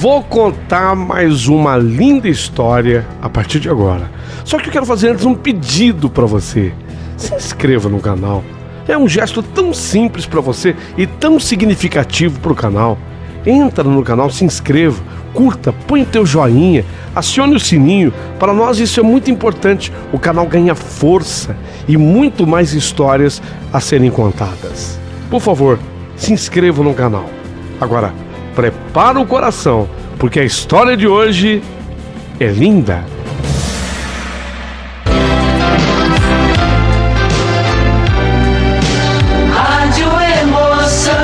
Vou contar mais uma linda história a partir de agora. Só que eu quero fazer antes um pedido para você. Se inscreva no canal. É um gesto tão simples para você e tão significativo para o canal. Entra no canal, se inscreva, curta, põe o teu joinha, acione o sininho. Para nós isso é muito importante. O canal ganha força e muito mais histórias a serem contadas. Por favor, se inscreva no canal. Agora, prepara o coração, porque a história de hoje é linda. Rádio Emoção.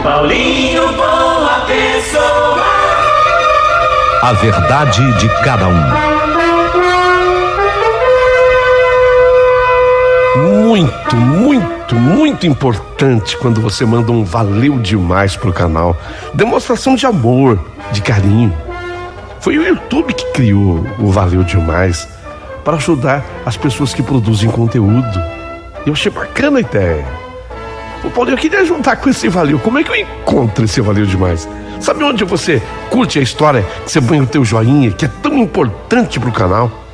Paulinho, boa pessoa. A verdade de cada um. Muito importante quando você manda um valeu demais pro canal. Demonstração de amor, de carinho. Foi o YouTube que criou o Valeu Demais para ajudar as pessoas que produzem conteúdo. Eu achei bacana a ideia. Ô Paulinho, eu queria juntar com esse valeu. Como é que eu encontro esse Valeu Demais? Sabe onde você curte a história, que você põe o teu joinha, que é tão importante pro canal?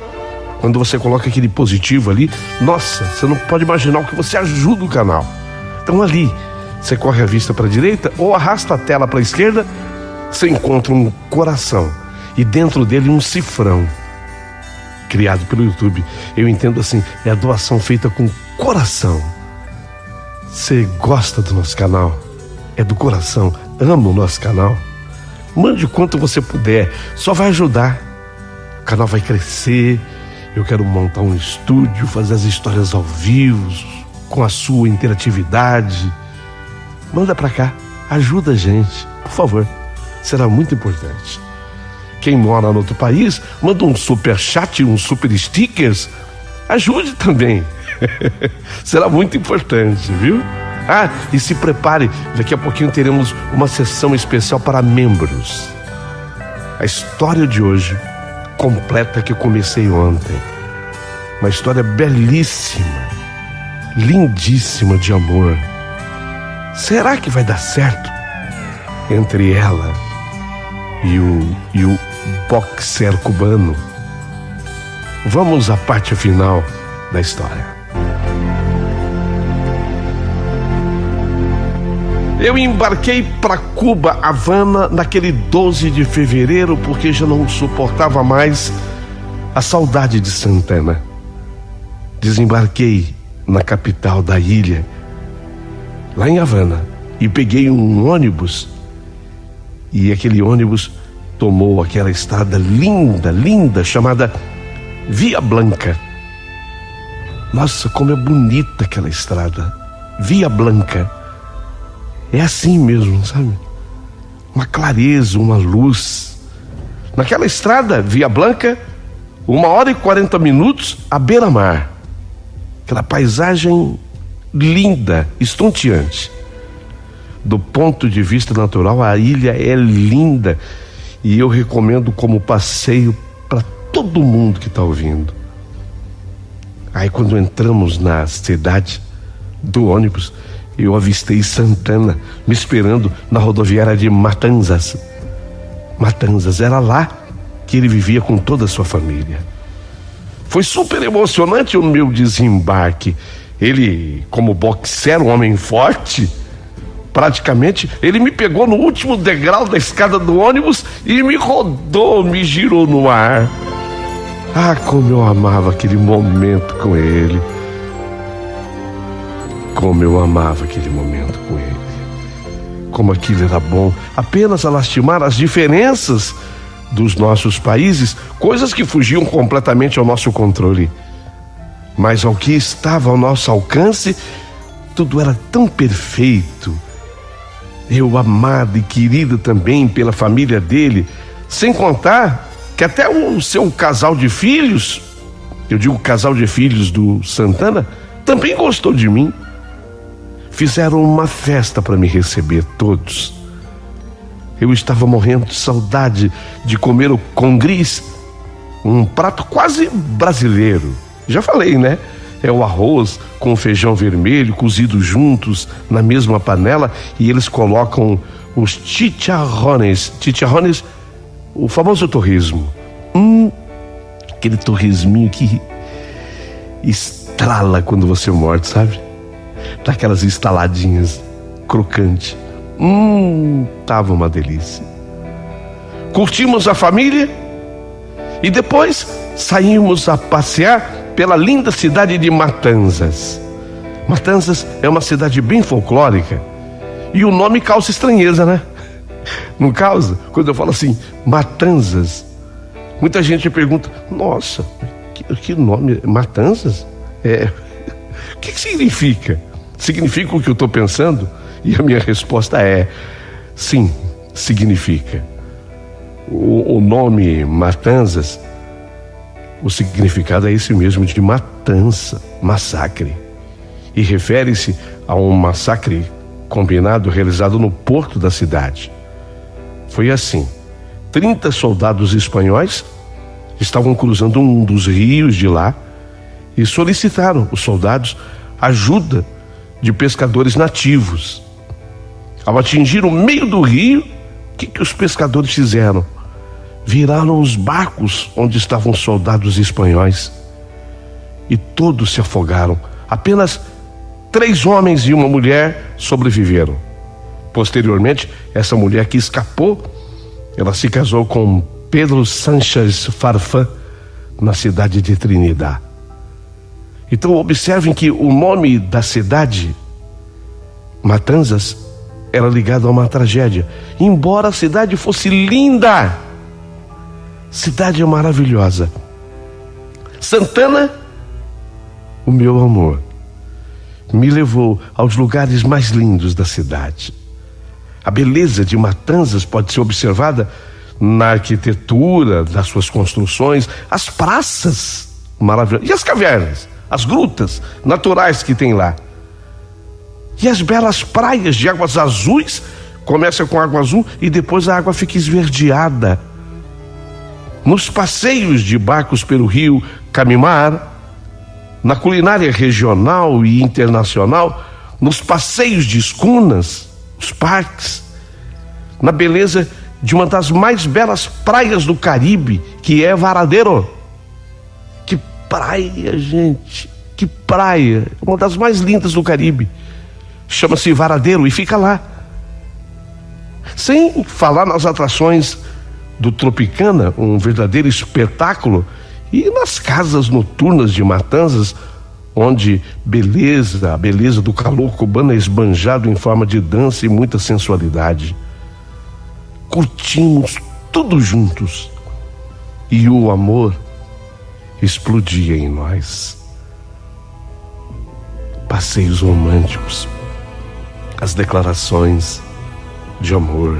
Quando você coloca aquele positivo ali, nossa, você não pode imaginar o que você ajuda o canal. Então ali, você corre a vista para a direita ou arrasta a tela para a esquerda, você encontra um coração e dentro dele um cifrão criado pelo YouTube. Eu entendo assim, é a doação feita com coração. Você gosta do nosso canal? É do coração, ama o nosso canal? Mande o quanto você puder, só vai ajudar. O canal vai crescer. Eu quero montar um estúdio, fazer as histórias ao vivo, com a sua interatividade. Manda pra cá, ajuda a gente, por favor. Será muito importante. Quem mora no outro país, manda um super chat, um super stickers. Ajude também. Será muito importante, viu? Ah, e se prepare, daqui a pouquinho teremos uma sessão especial para membros. A história de hoje completa que eu comecei ontem. Uma história belíssima, lindíssima de amor. Será que vai dar certo entre ela e o boxer cubano? Vamos à parte final da história. Eu embarquei para Cuba, Havana, naquele 12 de fevereiro, porque já não suportava mais a saudade de Santana. Desembarquei na capital da ilha, lá em Havana, e peguei um ônibus. E aquele ônibus tomou aquela estrada linda, chamada Via Blanca. Nossa, como é bonita aquela estrada, Via Blanca. É assim mesmo, sabe? Uma clareza, uma luz. Naquela estrada, Via Blanca, 1h40 à beira-mar. Aquela paisagem linda, estonteante. Do ponto de vista natural, a ilha é linda. E eu recomendo como passeio para todo mundo que está ouvindo. Aí quando entramos na cidade do ônibus, eu avistei Santana me esperando na rodoviária de Matanzas. Matanzas, era lá que ele vivia com toda a sua família. Foi super emocionante o meu desembarque. Ele, como boxer, um homem forte, praticamente, ele me pegou no último degrau da escada do ônibus e me rodou, me girou no ar. Ah, como eu amava aquele momento com ele. Como eu amava aquele momento com ele. Como aquilo era bom. Apenas a lastimar as diferenças dos nossos países, coisas que fugiam completamente ao nosso controle. Mas ao que estava ao nosso alcance, tudo era tão perfeito. Eu amado e querido também pela família dele, sem contar que até o seu casal de filhos, eu digo casal de filhos do Santana, também gostou de mim. Fizeram uma festa para me receber todos. Eu estava morrendo de saudade de comer o congris, um prato quase brasileiro. Já falei, né? é o arroz com o feijão vermelho cozidos juntos na mesma panela, e eles colocam os chicharrones, o famoso torresmo. Aquele torresminho que estrala quando você morde, sabe? Daquelas estaladinhas crocante. Tava uma delícia. Curtimos a família e depois saímos a passear pela linda cidade de Matanzas. Matanzas é uma cidade bem folclórica e o nome causa estranheza, né? Não causa? Quando eu falo assim, Matanzas, muita gente pergunta: nossa, que nome? Matanzas? O que significa? Significa o que eu estou pensando? E a minha resposta é: sim, significa. O nome Matanzas, o significado é esse mesmo, de matança, massacre. E refere-se a um massacre combinado realizado no porto da cidade. Foi assim: 30 soldados espanhóis estavam cruzando um dos rios de lá e solicitaram, os soldados, ajuda de pescadores nativos. Ao atingir o meio do rio, o que os pescadores fizeram? Viraram os barcos onde estavam soldados espanhóis e todos se afogaram. Apenas 3 homens e uma mulher sobreviveram. Posteriormente, essa mulher que escapou, ela se casou com Pedro Sánchez Farfán na cidade de Trinidad. Então observem que o nome da cidade, Matanzas, era ligado a uma tragédia. Embora a cidade fosse linda, cidade maravilhosa. Santana, o meu amor, me levou aos lugares mais lindos da cidade. A beleza de Matanzas pode ser observada na arquitetura das suas construções, as praças maravilhosas, e as cavernas, as grutas naturais que tem lá. E as belas praias de águas azuis, começa com água azul e depois a água fica esverdeada. Nos passeios de barcos pelo rio Camimar, na culinária regional e internacional, nos passeios de escunas, os parques, na beleza de uma das mais belas praias do Caribe, que é Varadero. Que praia, gente, que praia, uma das mais lindas do Caribe. Chama-se Varadero e fica lá. Sem falar nas atrações do Tropicana, um verdadeiro espetáculo, e nas casas noturnas de Matanzas, onde a beleza do calor cubano é esbanjado em forma de dança e muita sensualidade. Curtimos tudo juntos e o amor explodia em nós. Passeios românticos, as declarações de amor.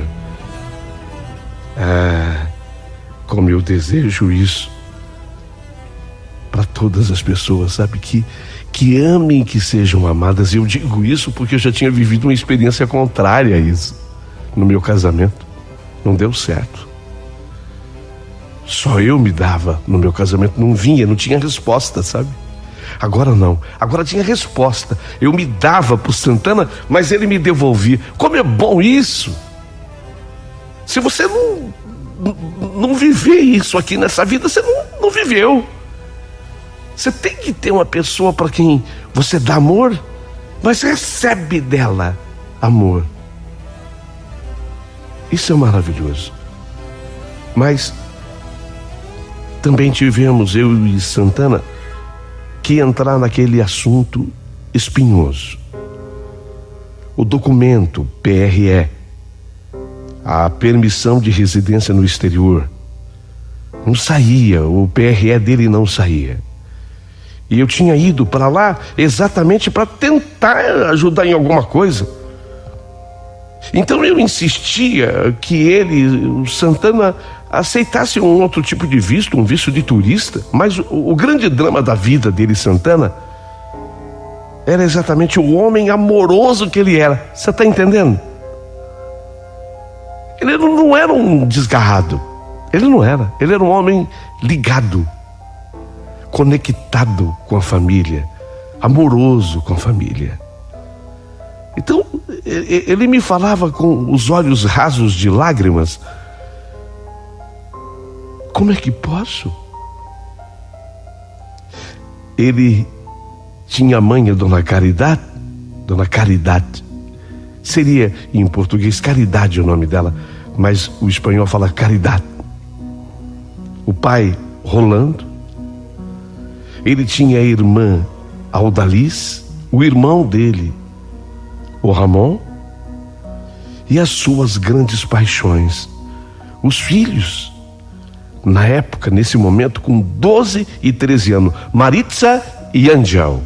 Como eu desejo isso para todas as pessoas, sabe? Que amem, que sejam amadas. E eu digo isso porque eu já tinha vivido uma experiência contrária a isso no meu casamento. Não deu certo. Só eu me dava no meu casamento, não tinha resposta, sabe? Agora não, agora tinha resposta. Eu me dava pro Santana, mas ele me devolvia. Como é bom isso! Se você não viver isso aqui nessa vida, você não viveu. Você tem que ter uma pessoa para quem você dá amor, mas recebe dela amor. Isso é maravilhoso. Mas também tivemos, eu e Santana, que entrar naquele assunto espinhoso. O documento PRE, a permissão de residência no exterior, não saía, o PRE dele não saía. E eu tinha ido para lá exatamente para tentar ajudar em alguma coisa. Então eu insistia que ele, o Santana, aceitasse um outro tipo de visto, um visto de turista. Mas o grande drama da vida dele, Santana, era exatamente o homem amoroso que ele era. Você está entendendo? Ele não era um desgarrado. Ele não era. Ele era um homem ligado, conectado com a família, amoroso com a família. Então, ele me falava com os olhos rasos de lágrimas: como é que posso? Ele tinha a mãe, a Dona Caridade. Dona Caridade. Seria, em português, Caridade o nome dela, mas o espanhol fala Caridade. O pai, Rolando. Ele tinha a irmã, Aldalice, o irmão dele, o Ramon, e as suas grandes paixões, os filhos, na época, nesse momento, com 12 e 13 anos, Maritza e Ángel.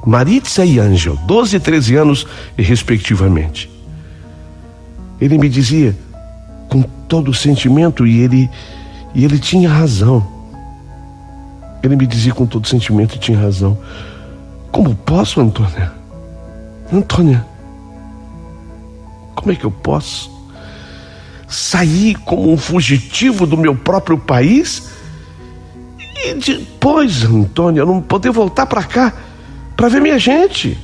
Maritza e Ángel, 12 e 13 anos, respectivamente. Ele me dizia com todo o sentimento, e ele tinha razão. Ele me dizia com todo o sentimento e tinha razão: como posso, Antônia? Antônia, como é que eu posso sair como um fugitivo do meu próprio país e depois, Antônia, não poder voltar para cá para ver minha gente,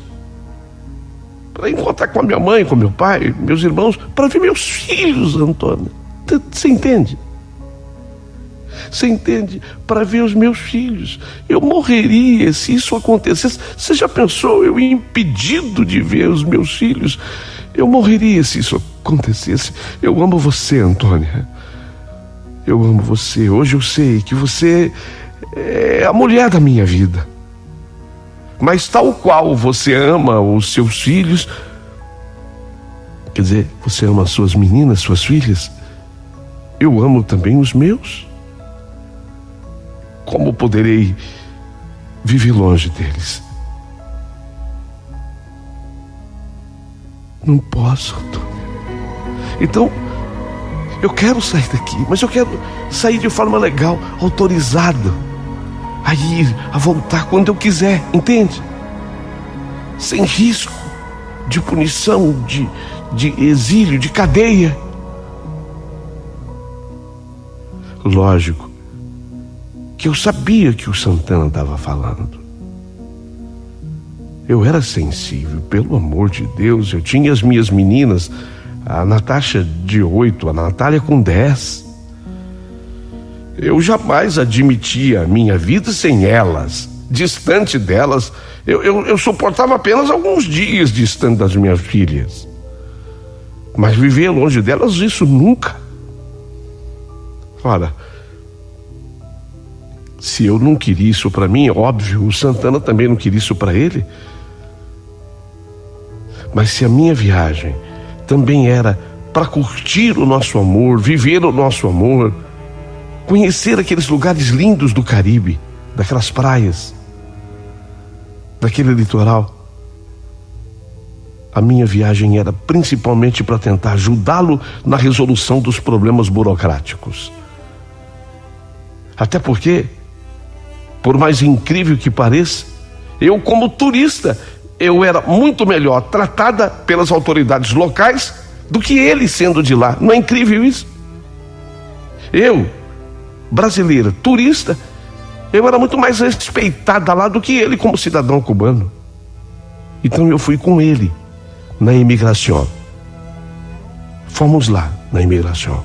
para encontrar com a minha mãe, com meu pai, meus irmãos, para ver meus filhos, Antônia? Você entende? Você entende? Para ver os meus filhos. Eu morreria se isso acontecesse. Você já pensou eu impedido de ver os meus filhos? Eu morreria se isso acontecesse. Eu amo você, Antônia. Eu amo você. Hoje eu sei que você é a mulher da minha vida. Mas tal qual você ama os seus filhos, quer dizer, você ama as suas meninas, suas filhas, eu amo também os meus. Como poderei viver longe deles? Não posso, Antônia. Então, eu quero sair daqui, mas eu quero sair de forma legal, autorizado a ir, a voltar quando eu quiser, entende? Sem risco de punição, de exílio, de cadeia. Lógico que eu sabia que o Santana estava falando. Eu era sensível, pelo amor de Deus. Eu tinha as minhas meninas, a Natasha de 8, a Natália com 10. Eu jamais admitia a minha vida sem elas, distante delas. Eu suportava apenas alguns dias distante das minhas filhas, mas viver longe delas, isso nunca. Ora, se eu não queria isso para mim, óbvio, o Santana também não queria isso para ele. Mas se a minha viagem também era para curtir o nosso amor, viver o nosso amor, conhecer aqueles lugares lindos do Caribe, daquelas praias, daquele litoral, a minha viagem era principalmente para tentar ajudá-lo na resolução dos problemas burocráticos. Até porque, por mais incrível que pareça, eu como turista, eu era muito melhor tratada pelas autoridades locais do que ele sendo de lá. Não é incrível isso? Eu, brasileira, turista, eu era muito mais respeitada lá do que ele como cidadão cubano. Então eu fui com ele na imigração. Fomos lá na imigração.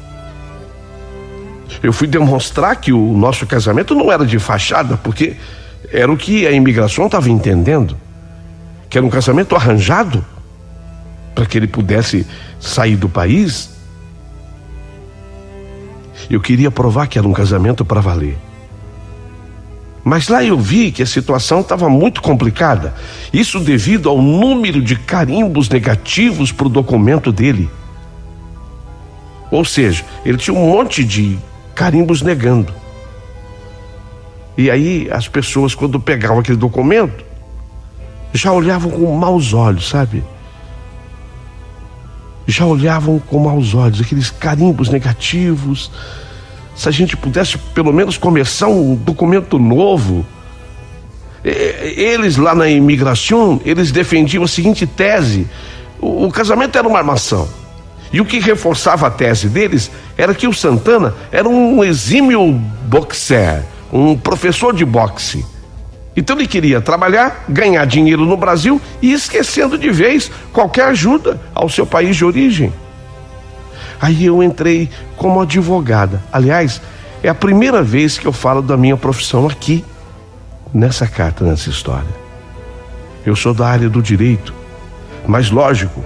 Eu fui demonstrar que o nosso casamento não era de fachada, porque era o que a imigração estava entendendo, que era um casamento arranjado para que ele pudesse sair do país. Eu queria provar que era um casamento para valer. Mas lá eu vi que a situação estava muito complicada. Isso devido ao número de carimbos negativos para o documento dele. Ou seja, ele tinha um monte de carimbos negando. E aí as pessoas, quando pegavam aquele documento, já olhavam com maus olhos, sabe? Já olhavam com maus olhos, aqueles carimbos negativos. Se a gente pudesse pelo menos começar um documento novo. Eles lá na imigração, eles defendiam a seguinte tese: o casamento era uma armação. E o que reforçava a tese deles era que o Santana era um exímio boxer, um professor de boxe. Então ele queria trabalhar, ganhar dinheiro no Brasil e esquecendo de vez qualquer ajuda ao seu país de origem. Aí eu entrei como advogada. Aliás, é a primeira vez que eu falo da minha profissão aqui, nessa carta, nessa história. Eu sou da área do direito, mas lógico,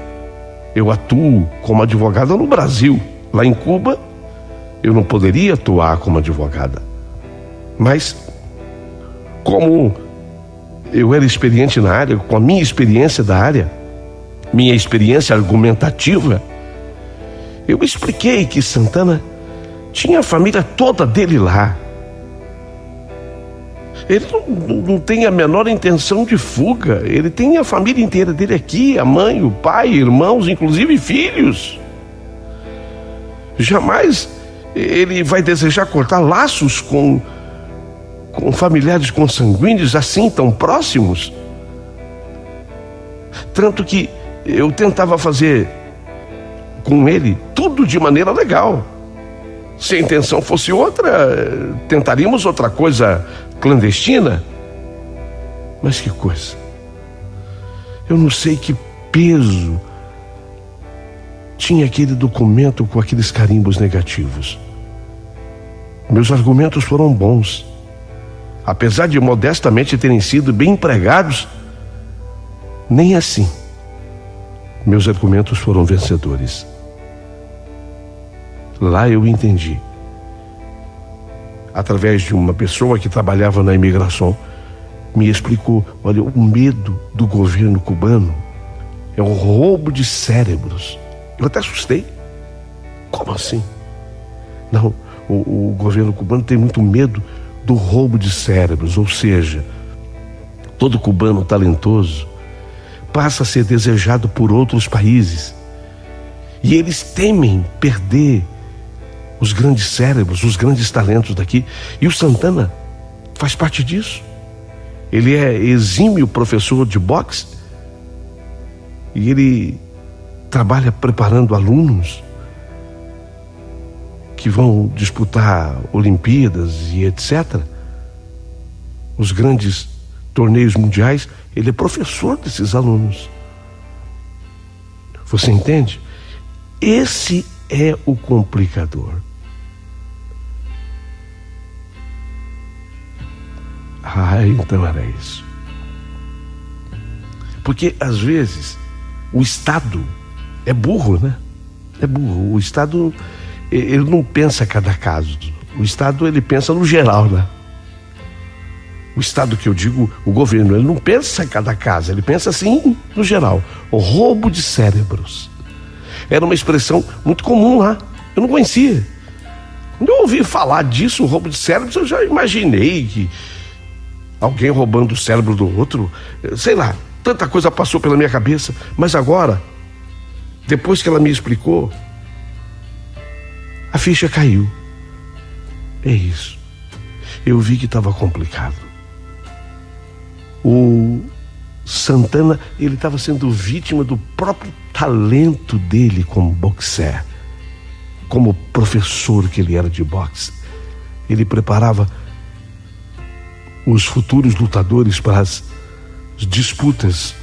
eu atuo como advogada no Brasil. Lá em Cuba, eu não poderia atuar como advogada. Mas, como eu era experiente na área, com a minha experiência da área, minha experiência argumentativa, eu expliquei que Santana tinha a família toda dele lá. Ele não tem a menor intenção de fuga. Ele tem a família inteira dele aqui, a mãe, o pai, irmãos, inclusive filhos. Jamais ele vai desejar cortar laços com familiares consanguíneos assim tão próximos. Tanto que eu tentava fazer com ele tudo de maneira legal. Se a intenção fosse outra, tentaríamos outra coisa clandestina. Mas que coisa! Eu não sei que peso tinha aquele documento com aqueles carimbos negativos. Meus argumentos foram bons. Apesar de modestamente terem sido bem empregados, nem assim meus argumentos foram vencedores. Lá eu entendi, através de uma pessoa que trabalhava na imigração, me explicou: olha, o medo do governo cubano é um roubo de cérebros. Eu até assustei. Como assim? Não, o governo cubano tem muito medo do roubo de cérebros, ou seja, todo cubano talentoso passa a ser desejado por outros países e eles temem perder os grandes cérebros, os grandes talentos daqui. E o Santana faz parte disso. Ele é exímio professor de boxe e ele trabalha preparando alunos que vão disputar Olimpíadas e etc. Os grandes torneios mundiais. Ele é professor desses alunos. Você entende? Esse é o complicador. Então era isso. Porque às vezes o Estado é burro, né? É burro. O Estado, ele não pensa cada caso. O Estado, ele pensa no geral, né? O Estado que eu digo, o governo, ele não pensa cada caso, ele pensa assim no geral. O roubo de cérebros era uma expressão muito comum lá. Eu não conhecia. Quando eu ouvi falar disso, o roubo de cérebros, eu já imaginei que alguém roubando o cérebro do outro, sei lá, tanta coisa passou pela minha cabeça. Mas agora, depois que ela me explicou, a ficha caiu. É isso. Eu vi que estava complicado. O Santana, ele estava sendo vítima do próprio talento dele como boxer, como professor que ele era de boxe. Ele preparava os futuros lutadores para as disputas,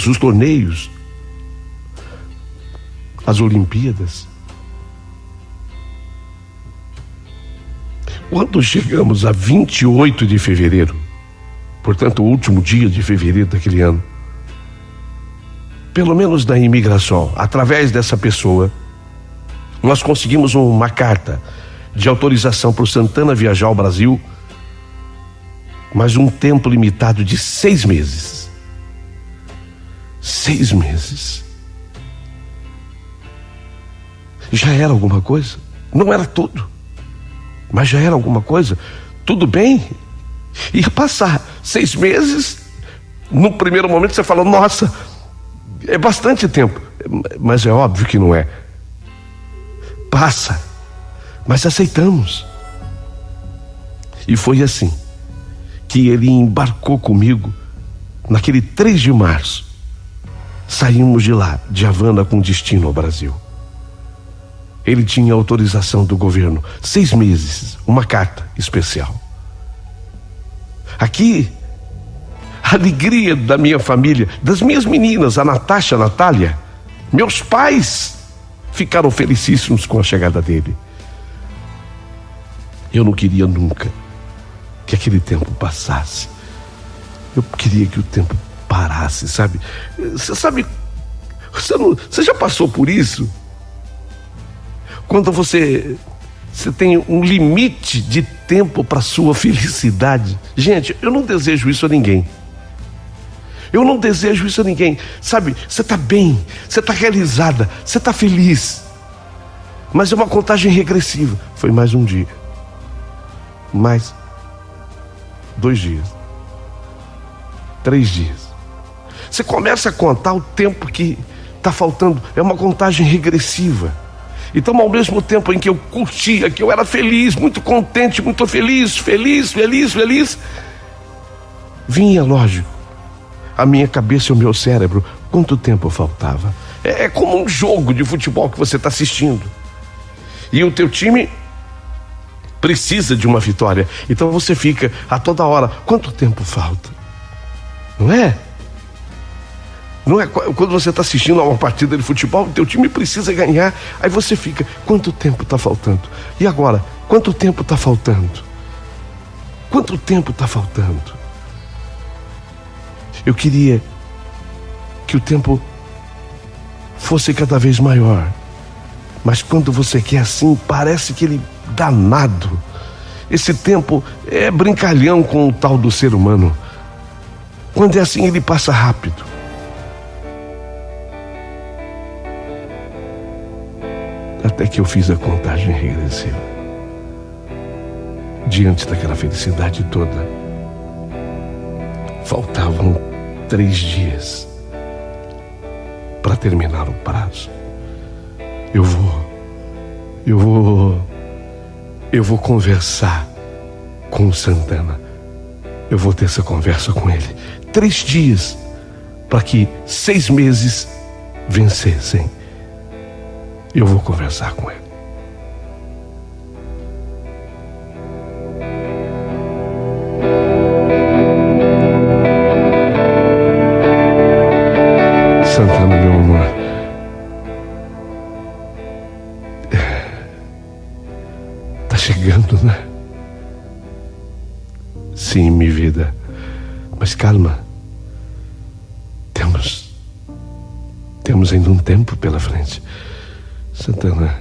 os torneios, as Olimpíadas. Quando chegamos a 28 de fevereiro, portanto o último dia de fevereiro daquele ano, pelo menos na imigração, através dessa pessoa, nós conseguimos uma carta de autorização para o Santana viajar ao Brasil, mas um tempo limitado de 6 meses. 6 meses. Já era alguma coisa? Não era tudo, mas já era alguma coisa. Tudo bem, ia passar 6 meses. No primeiro momento você fala: nossa, é bastante tempo. Mas é óbvio que não é. Passa, mas aceitamos. E foi assim que ele embarcou comigo naquele 3 de março. Saímos de lá, de Havana, com destino ao Brasil. Ele tinha autorização do governo, 6 meses, uma carta especial. Aqui, a alegria da minha família, das minhas meninas, a Natasha, a Natália, meus pais ficaram felicíssimos com a chegada dele. Eu não queria nunca que aquele tempo passasse. Eu queria que o tempo parasse, sabe? Você já passou por isso? Quando você tem um limite de tempo para sua felicidade. Gente, eu não desejo isso a ninguém. Eu não desejo isso a ninguém. Sabe, você está bem, você está realizada, você está feliz. Mas é uma contagem regressiva. Foi mais um dia. Mais 2 dias. 3 dias. Você começa a contar o tempo que está faltando. É uma contagem regressiva. Então, ao mesmo tempo em que eu curtia, que eu era feliz, muito contente, muito feliz, vinha, lógico, a minha cabeça e o meu cérebro, quanto tempo faltava. É como um jogo de futebol que você está assistindo. E o teu time precisa de uma vitória. Então você fica a toda hora, quanto tempo falta? Não é? Não é quando você está assistindo a uma partida de futebol, o teu time precisa ganhar, aí você fica, quanto tempo está faltando? E agora, quanto tempo está faltando? Quanto tempo está faltando? Eu queria que o tempo fosse cada vez maior, mas quando você quer assim, parece que ele danado. Esse tempo é brincalhão com o tal do ser humano. Quando é assim, ele passa rápido. Até que eu fiz a contagem regressiva. Diante daquela felicidade toda, faltavam 3 dias para terminar o prazo. Eu vou conversar com o Santana. Eu vou ter essa conversa com ele. 3 dias para que 6 meses vencessem. Eu vou conversar com ele. Santana, meu amor. Tá chegando, né? Sim, minha vida. Mas calma. Temos ainda um tempo pela frente. Santana,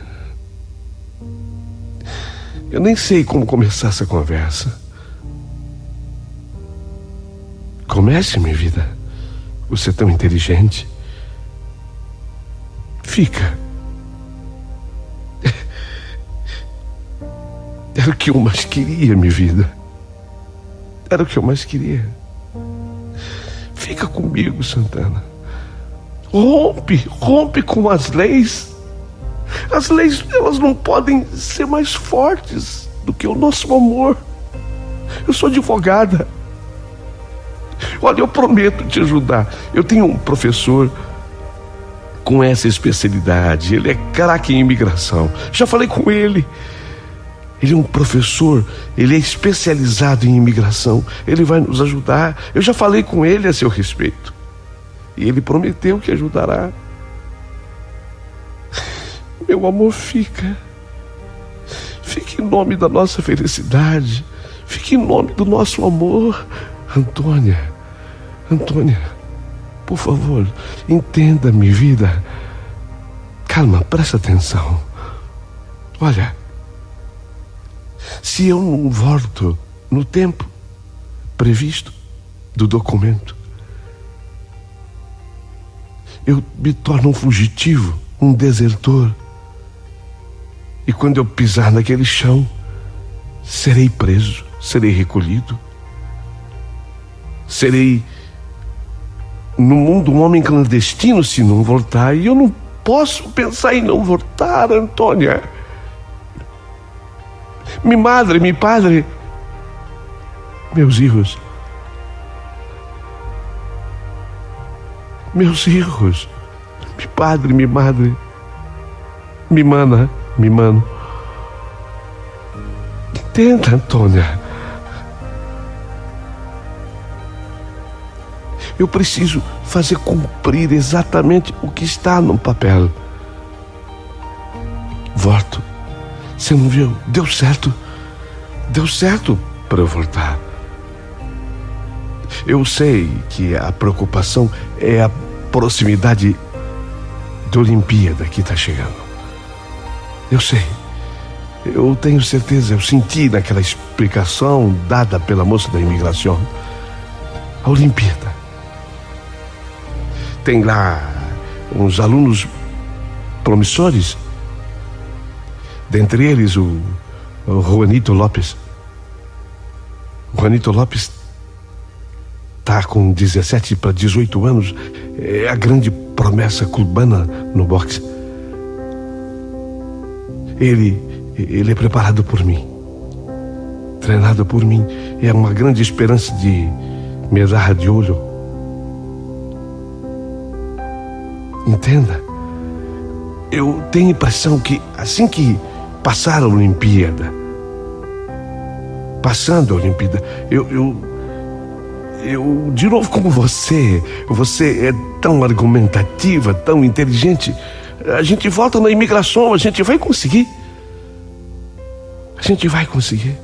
eu nem sei como começar essa conversa. Comece, minha vida. Você é tão inteligente. Fica. Era o que eu mais queria, minha vida. Era o que eu mais queria. Fica comigo, Santana. Rompe com as leis. As leis, elas não podem ser mais fortes do que o nosso amor. Eu sou advogada. Olha, eu prometo te ajudar. Eu tenho um professor com essa especialidade. Ele é craque em imigração. Já falei com ele. Ele é um professor, ele é especializado em imigração. Ele vai nos ajudar. Eu já falei com ele a seu respeito. E ele prometeu que ajudará. Meu amor, fica em nome da nossa felicidade, fica em nome do nosso amor. Antônia, por favor, entenda, minha vida. Calma, presta atenção. Olha, se eu não volto no tempo previsto do documento, eu me torno um fugitivo, um desertor. E quando eu pisar naquele chão, serei preso, serei recolhido. Serei, no mundo, um homem clandestino se não voltar. E eu não posso pensar em não voltar, Antônia. Minha madre, meu padre, meus filhos, meu padre, minha madre, me mano. Entenda, Antônia. Eu preciso fazer cumprir exatamente o que está no papel. Volto. Você não viu? Deu certo. Deu certo para eu voltar. Eu sei que a preocupação é a proximidade da Olimpíada que está chegando. Eu sei. Eu tenho certeza, eu senti naquela explicação dada pela moça da imigração. A Olimpíada. Tem lá uns alunos promissores. Dentre eles o Juanito Lopes. O Juanito Lopes está com 17 para 18 anos. É a grande promessa cubana no boxe. Ele é preparado por mim, treinado por mim. É uma grande esperança de medalha de ouro. Entenda, eu tenho a impressão que assim que passar a Olimpíada, eu de novo como você é tão argumentativa, tão inteligente, a gente volta na imigração, a gente vai conseguir. A gente vai conseguir.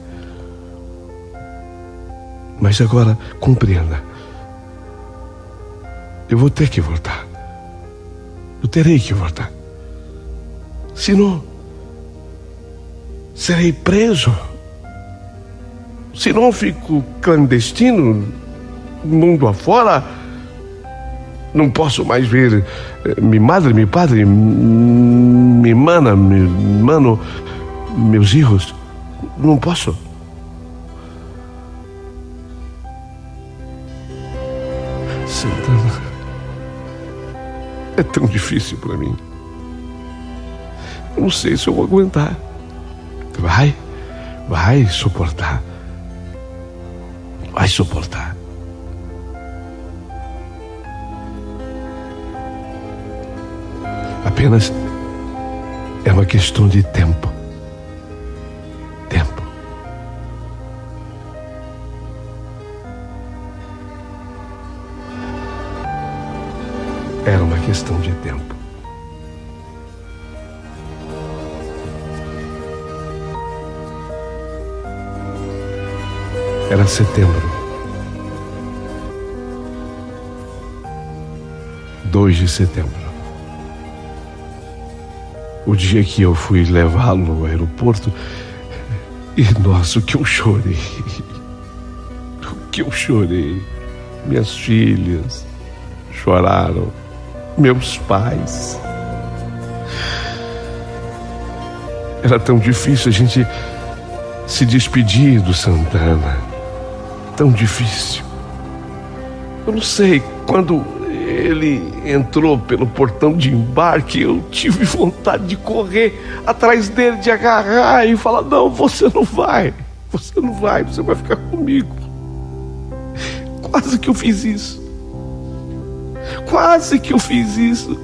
Mas agora, compreenda. Eu vou ter que voltar. Eu terei que voltar. Senão, serei preso. Senão, fico clandestino, mundo afora. Não posso mais ver minha madre, meu padre, minha mana, meu mano, meus filhos. Não posso. Santana, é tão difícil para mim. Eu não sei se eu vou aguentar. Vai suportar. Vai suportar. Apenas é uma questão de tempo. Era uma questão de tempo. Era setembro. 2 de setembro. O dia que eu fui levá-lo ao aeroporto. E nossa, o que eu chorei. O que eu chorei. Minhas filhas choraram. Meus pais. Era tão difícil a gente se despedir do Santana. Tão difícil. Eu não sei, quando ele entrou pelo portão de embarque, eu tive vontade de correr atrás dele, de agarrar e falar: não, você não vai, você vai ficar comigo. Quase que eu fiz isso. Quase que eu fiz isso.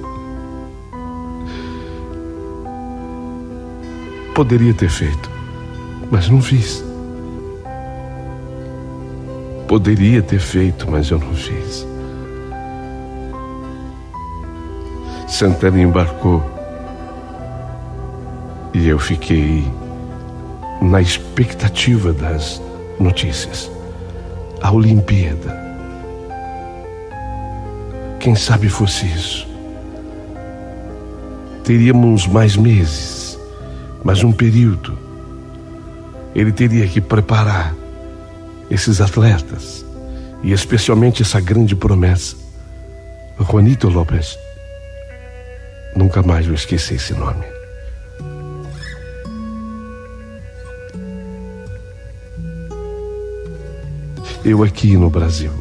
Poderia ter feito, mas não fiz. Poderia ter feito, mas eu não fiz. Santana embarcou e eu fiquei na expectativa das notícias. A Olimpíada. Quem sabe fosse isso. Teríamos mais meses, mais um período. Ele teria que preparar esses atletas, e especialmente essa grande promessa, Juanito Lopes. Nunca mais vou esquecer esse nome. Eu aqui no Brasil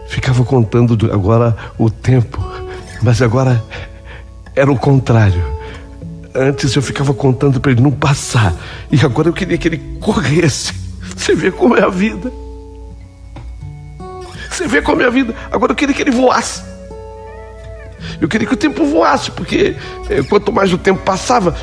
ficava contando agora o tempo, mas agora era o contrário. Antes eu ficava contando para ele não passar, e agora eu queria que ele corresse. Você vê como é a vida. Você vê como é a vida. Agora eu queria que ele voasse. Eu queria que o tempo voasse, porque quanto mais o tempo passava,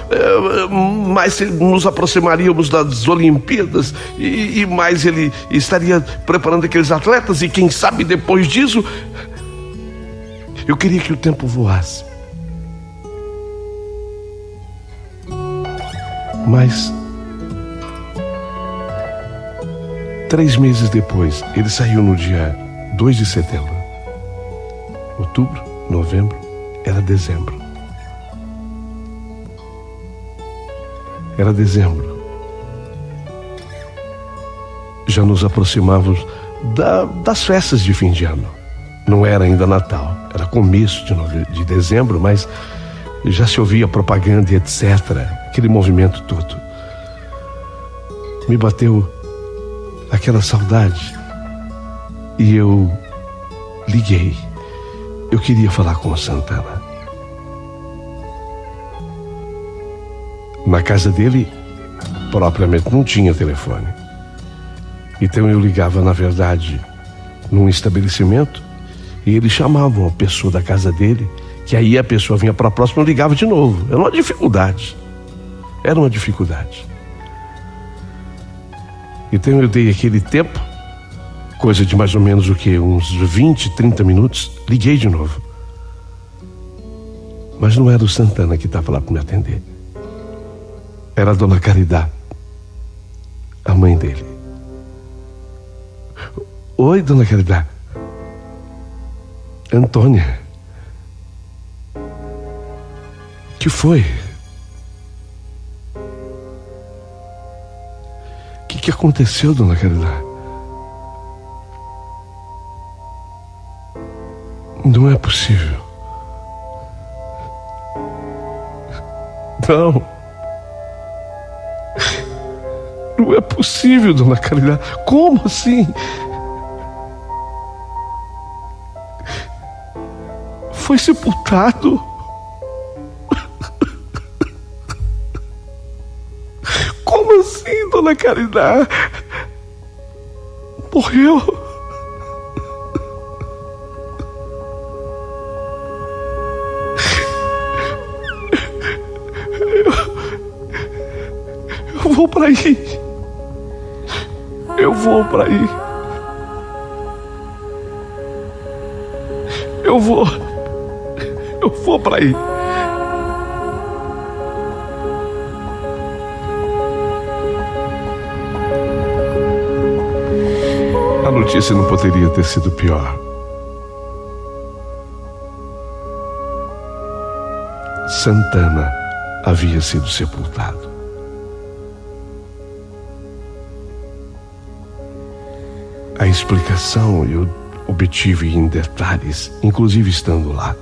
mais nos aproximaríamos das Olimpíadas e mais ele estaria preparando aqueles atletas, e quem sabe depois disso. Eu queria que o tempo voasse. Mas 3 meses depois, ele saiu no dia 2 de setembro. Outubro, novembro, era dezembro. Era dezembro. Já nos aproximávamos das festas de fim de ano. Não era ainda Natal, era começo de dezembro, mas já se ouvia propaganda e etc. Aquele movimento todo. Me bateu aquela saudade e eu liguei. Eu queria falar com o Santana. Na casa dele, propriamente, não tinha telefone. Então eu ligava, na verdade, num estabelecimento, e eles chamavam a pessoa da casa dele, que aí a pessoa vinha para a próxima e ligava de novo. Era uma dificuldade. Era uma dificuldade. Então eu dei aquele tempo, coisa de mais ou menos uns 20, 30 minutos, liguei de novo. Mas não era o Santana que estava lá para me atender. Era a dona Caridade, a mãe dele. Oi, dona Caridade. Antônia. Que foi? O que aconteceu, dona Caridade? Não é possível. Não. Não é possível, dona Caridade. Como assim? Foi sepultado? Como assim, dona Caridade? Morreu? Eu vou pra aí. Eu vou pra aí. Eu vou pra aí. A notícia não poderia ter sido pior. Santana havia sido sepultado. A explicação eu obtive em detalhes, inclusive estando lá.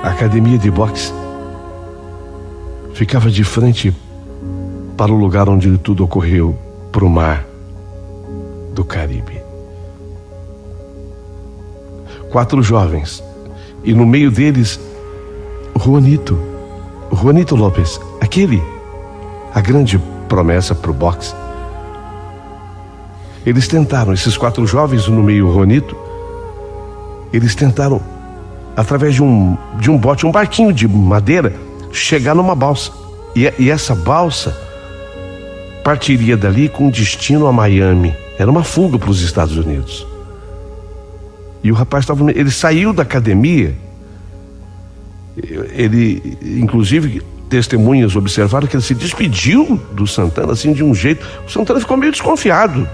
A academia de boxe ficava de frente para o lugar onde tudo ocorreu, para o mar do Caribe. 4 jovens, e no meio deles, Juanito Lopes, a grande promessa para o boxe. Eles tentaram, esses 4 jovens, no meio Juanito, eles tentaram, através de um bote, um barquinho de madeira, chegar numa balsa. E essa balsa partiria dali com destino a Miami. Era uma fuga para os Estados Unidos. E o rapaz ele saiu da academia. Ele, inclusive, testemunhas observaram que ele se despediu do Santana assim de um jeito. O Santana ficou meio desconfiado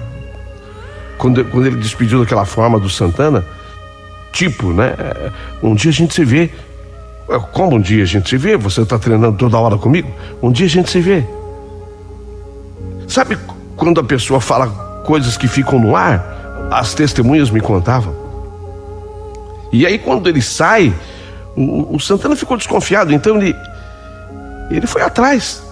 quando ele despediu daquela forma do Santana. Tipo, né? Um dia a gente se vê. Como um dia a gente se vê? Você está treinando toda hora comigo? Um dia a gente se vê. Sabe quando a pessoa fala coisas que ficam no ar? As testemunhas me contavam. E aí quando ele sai, o Santana ficou desconfiado. Então ele foi atrás.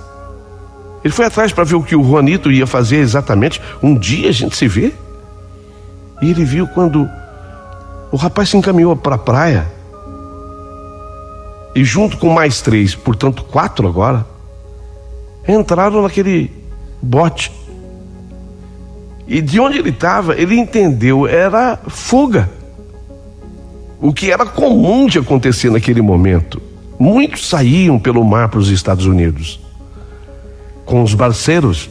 Ele foi atrás para ver o que o Juanito ia fazer exatamente. Um dia a gente se vê. E ele viu quando o rapaz se encaminhou para a praia. E junto com mais 3, portanto 4 agora, entraram naquele bote. E de onde ele estava, ele entendeu, era fuga. o que era comum de acontecer naquele momento. Muitos saíam pelo mar para os Estados Unidos. Com os barceiros,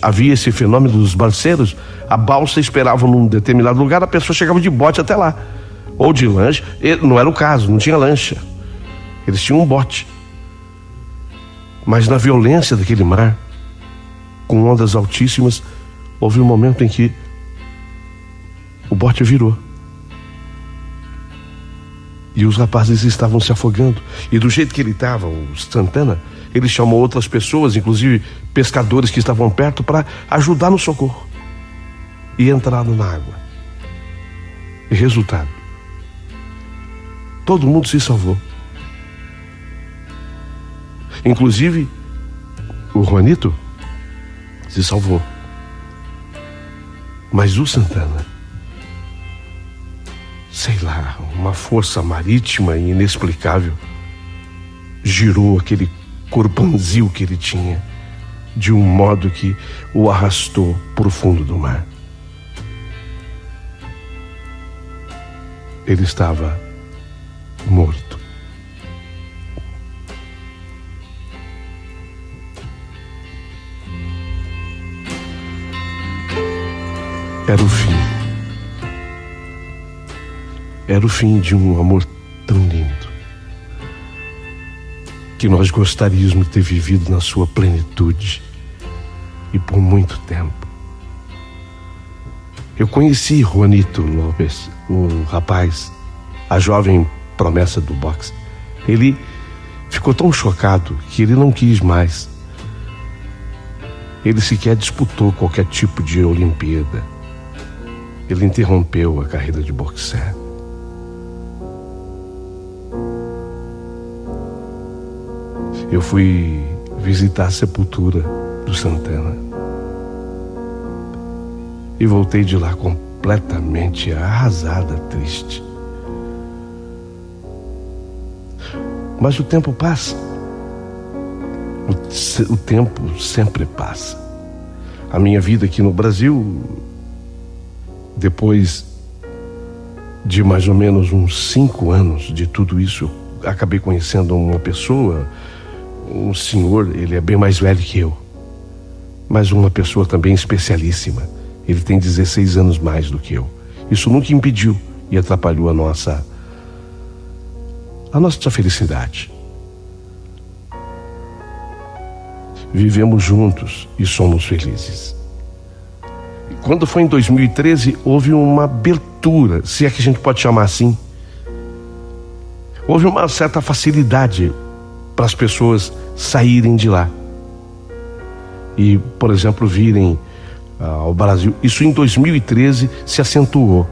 havia esse fenômeno dos barceiros. A balsa esperava num determinado lugar, a pessoa chegava de bote até lá, ou de lancha. Não era o caso, não tinha lancha, eles tinham um bote. Mas na violência daquele mar, com ondas altíssimas, houve um momento em que o bote virou e os rapazes estavam se afogando. E do jeito que ele estava, o Santana, ele chamou outras pessoas, inclusive pescadores que estavam perto, para ajudar no socorro. E entraram na água. E resultado, todo mundo se salvou. Inclusive o Juanito se salvou. Mas o Santana, sei lá, uma força marítima e inexplicável girou aquele corpanzil que ele tinha de um modo que o arrastou para o fundo do mar. Ele estava morto. Era o fim. Era o fim de um amor tão lindo, que nós gostaríamos de ter vivido na sua plenitude e por muito tempo. Eu conheci Juanito Lopes, o rapaz, a jovem promessa do boxe. Ele ficou tão chocado que ele não quis mais. Ele sequer disputou qualquer tipo de Olimpíada. Ele interrompeu a carreira de boxer. Eu fui visitar a sepultura do Santana e voltei de lá completamente arrasada, triste. Mas o tempo passa. O tempo sempre passa. A minha vida aqui no Brasil, depois de mais ou menos uns 5 anos de tudo isso, eu acabei conhecendo uma pessoa, um senhor. Ele é bem mais velho que eu, mas uma pessoa também especialíssima. Ele tem 16 anos mais do que eu. Isso nunca impediu e atrapalhou a nossa felicidade. Vivemos juntos e somos felizes. Quando foi em 2013, houve uma abertura, se é que a gente pode chamar assim. Houve uma certa facilidade para as pessoas saírem de lá e, por exemplo, virem ao Brasil. Isso em 2013 se acentuou.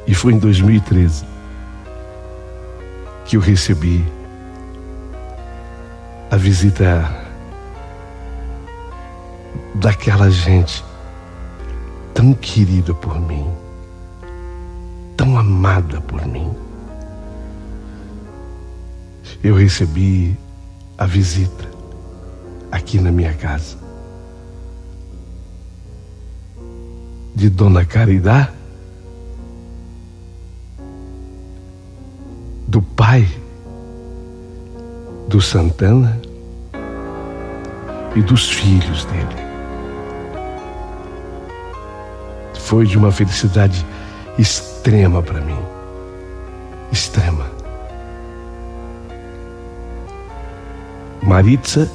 E foi em 2013 que eu recebi a visita daquela gente tão querida por mim, tão amada por mim. Eu recebi a visita aqui na minha casa de Dona Caridad, do pai do Santana e dos filhos dele. Foi de uma felicidade extrema para mim, extrema. Maritza,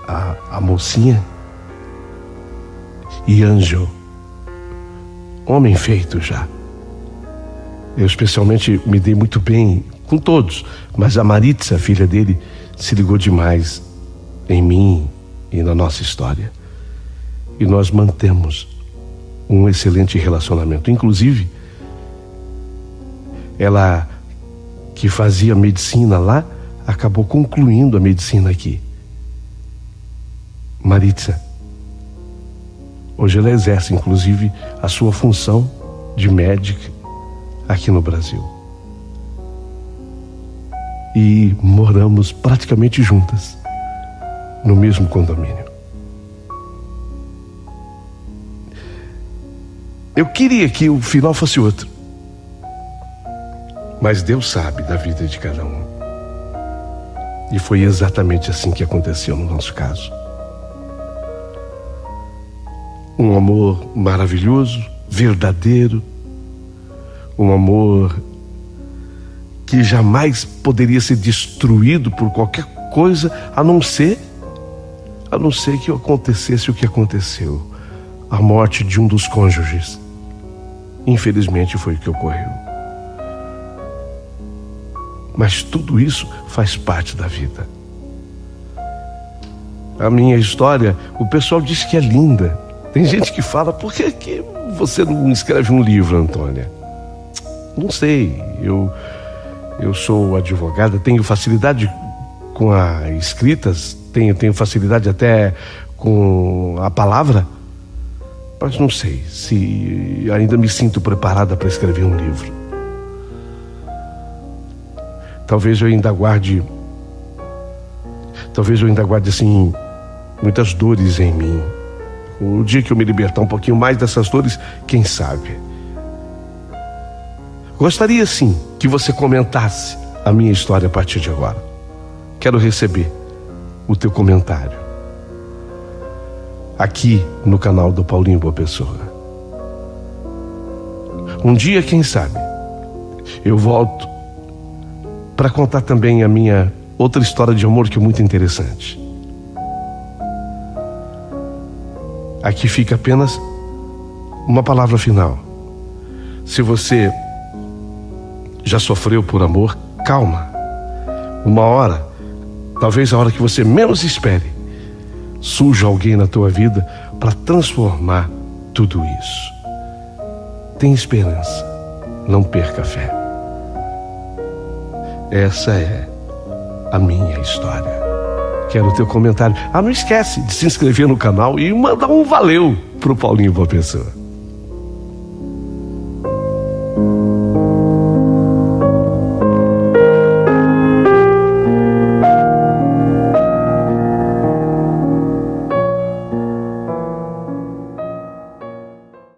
a mocinha, e Ângelo, homem feito já. Eu especialmente me dei muito bem com todos, mas a Maritza, a filha dele, se ligou demais em mim e na nossa história. E nós mantemos um excelente relacionamento. Inclusive, ela, que fazia medicina lá, acabou concluindo a medicina aqui. Maritza, hoje ela exerce, inclusive, a sua função de médica aqui no Brasil. E moramos praticamente juntas, no mesmo condomínio. Eu queria que o final fosse outro. Mas Deus sabe da vida de cada um. E foi exatamente assim que aconteceu no nosso caso. Um amor maravilhoso, verdadeiro. Um amor que jamais poderia ser destruído por qualquer coisa, a não ser que acontecesse o que aconteceu. A morte de um dos cônjuges. Infelizmente foi o que ocorreu. Mas tudo isso faz parte da vida. A minha história, o pessoal diz que é linda. Tem gente que fala, por que você não escreve um livro, Antônia? Não sei, eu sou advogada, tenho facilidade com a escritas, tenho facilidade até com a palavra, mas não sei se ainda me sinto preparada para escrever um livro. Talvez eu ainda guarde assim muitas dores em mim. O dia que eu me libertar um pouquinho mais dessas dores, quem sabe? Gostaria sim que você comentasse a minha história a partir de agora. Quero receber o teu comentário aqui no canal do Paulinho Boa Pessoa. Um dia, quem sabe, eu volto para contar também a minha outra história de amor que é muito interessante. Aqui fica apenas uma palavra final. Se você já sofreu por amor, calma. Uma hora, talvez a hora que você menos espere, surja alguém na tua vida para transformar tudo isso. Tenha esperança, não perca a fé. Essa é a minha história. Quero o teu comentário. Não esquece de se inscrever no canal e mandar um valeu pro Paulinho Boa Pessoa.